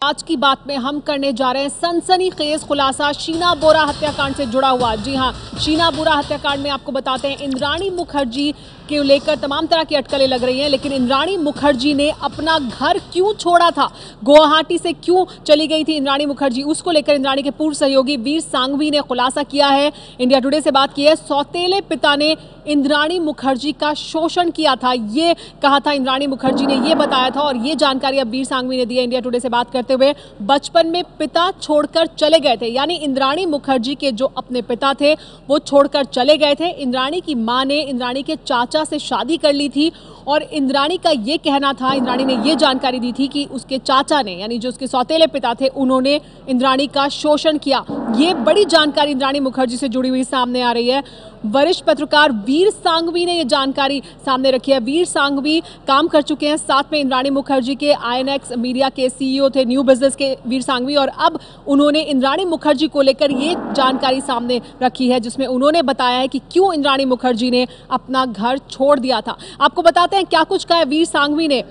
आज की बात में हम करने जा रहे हैं सनसनीखेज खुलासा शीना बोरा हत्याकांड से जुड़ा हुआ। जी हां, शीना बोरा हत्याकांड में आपको बताते हैं इंद्राणी मुखर्जी के लेकर तमाम तरह की अटकलें लग रही हैं, लेकिन इंद्राणी मुखर्जी ने अपना घर क्यों छोड़ा था, गुवाहाटी से क्यों चली गई थी इंद्राणी मुखर्जी, उसको लेकर इंद्राणी के पूर्व सहयोगी वीर सांघवी ने खुलासा किया है। इंडिया टुडे से बात की है। सौतेले पिता ने इंद्राणी मुखर्जी का शोषण किया था, ये कहा था इंद्राणी मुखर्जी ने, ये बताया था और ये जानकारी अब वीर सांघवी ने दी है इंडिया टुडे से बात करते हुए। बचपन में पिता छोड़कर चले गए थे, यानी इंद्राणी मुखर्जी के जो अपने पिता थे वो छोड़कर चले गए थे। इंद्राणी की मां ने इंद्राणी के चाचा से शादी कर ली थी और इंद्राणी का ये कहना था, इंद्राणी ने ये जानकारी दी थी कि उसके चाचा ने, यानी जो उसके सौतेले पिता थे, उन्होंने इंद्राणी का शोषण किया। ये बड़ी जानकारी इंद्राणी मुखर्जी से जुड़ी हुई सामने आ रही है। वरिष्ठ पत्रकार वीर सांघवी ने ये जानकारी सामने रखी है। वीर सांघवी काम कर चुके हैं साथ में इंद्राणी मुखर्जी के, आईएनएक्स मीडिया के सीईओ थे, न्यू बिजनेस के वीर सांघवी, और अब उन्होंने इंद्राणी मुखर्जी को लेकर ये जानकारी सामने रखी है जिसमें उन्होंने बताया है कि क्यों इंद्राणी मुखर्जी ने अपना घर छोड़ दिया था। आपको बताते हैं क्या कुछ कहा है वीर सांघवी ने।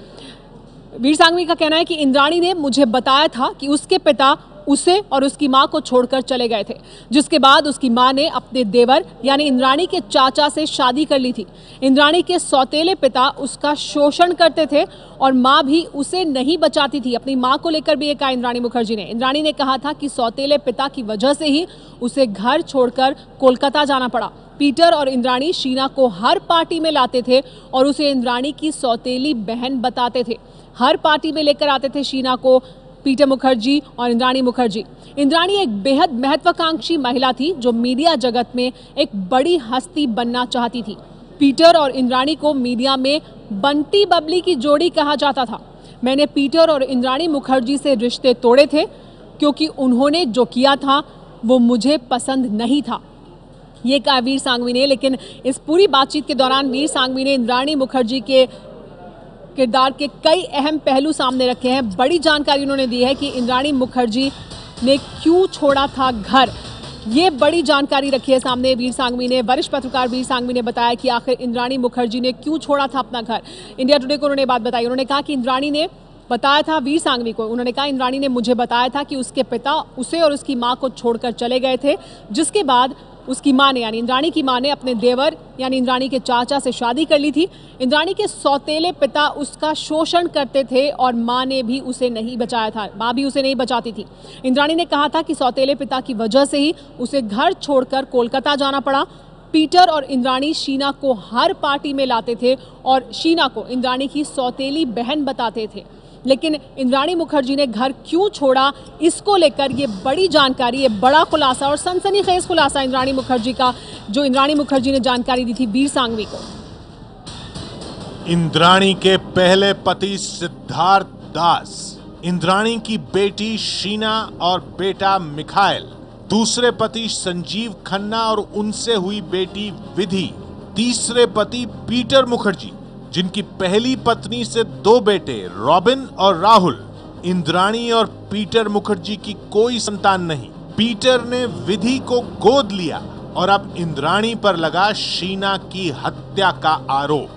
वीर सांघवी का कहना है कि इंद्राणी ने मुझे बताया था कि उसके पिता उसे और उसकी मां को छोड़कर चले गए थे, जिसके बाद उसकी मां ने अपने देवर यानी इंद्राणी के चाचा से शादी कर ली थी। इंद्राणी के सौतेले पिता उसका शोषण करते थे और मां भी उसे नहीं बचाती थी। अपनी मां को लेकर भी ये कहा इंद्राणी मुखर्जी ने। इंद्राणी ने कहा था कि सौतेले पिता की वजह से ही उसे घर छोड़कर कोलकाता जाना पड़ा। पीटर और इंद्राणी शीना को हर पार्टी में लाते थे और उसे इंद्राणी की सौतेली बहन बताते थे। हर पार्टी में लेकर आते थे शीना को पीटर मुखर्जी और इंद्राणी मुखर्जी। इंद्राणी एक बेहद महत्वाकांक्षी महिला थी जो मीडिया जगत में एक बड़ी हस्ती बनना चाहती थी। पीटर और इंद्राणी को मीडिया में बंटी बबली की जोड़ी कहा जाता था। मैंने पीटर और इंद्राणी मुखर्जी से रिश्ते तोड़े थे क्योंकि उन्होंने जो किया था वो मुझे पसंद नहीं था, ये कहा वीर सांघवी ने। लेकिन इस पूरी बातचीत के दौरान वीर सांघवी ने इंद्राणी मुखर्जी के किरदार के कई अहम पहलू सामने रखे हैं। बड़ी जानकारी उन्होंने दी है कि इंद्राणी मुखर्जी ने क्यों छोड़ा था घर, ये बड़ी जानकारी रखी है सामने वीर सांघवी ने। वरिष्ठ पत्रकार वीर सांघवी ने बताया कि आखिर इंद्राणी मुखर्जी ने क्यों छोड़ा था अपना घर। इंडिया टुडे को उन्होंने बात बताई। उन्होंने कहा कि इंद्राणी ने बताया था, वीर सांघवी को उन्होंने कहा, इंद्राणी ने मुझे बताया था कि उसके पिता उसे और उसकी मां को छोड़कर चले गए थे, जिसके बाद उसकी मां ने, यानी इंद्राणी की मां ने, अपने देवर यानी इंद्राणी के चाचा से शादी कर ली थी। इंद्राणी के सौतेले पिता उसका शोषण करते थे और मां ने भी उसे नहीं बचाया था, मां भी उसे नहीं बचाती थी। इंद्राणी ने कहा था कि सौतेले पिता की वजह से ही उसे घर छोड़कर कोलकाता जाना पड़ा। पीटर और इंद्राणी शीना को हर पार्टी में लाते थे और शीना को इंद्राणी की सौतेली बहन बताते थे। लेकिन इंद्राणी मुखर्जी ने घर क्यों छोड़ा, इसको लेकर ये बड़ी जानकारी, ये बड़ा खुलासा और सनसनीखेज खुलासा इंद्राणी मुखर्जी का, जो इंद्राणी मुखर्जी ने जानकारी दी थी वीर सांघवी को। इंद्राणी के पहले पति सिद्धार्थ दास, इंद्राणी की बेटी शीना और बेटा मिखाइल, दूसरे पति संजीव खन्ना और उनसे हुई बेटी विधि, तीसरे पति पीटर मुखर्जी जिनकी पहली पत्नी से 2 बेटे रॉबिन और राहुल। इंद्राणी और पीटर मुखर्जी की कोई संतान नहीं। पीटर ने विधि को गोद लिया और अब इंद्राणी पर लगा शीना की हत्या का आरोप।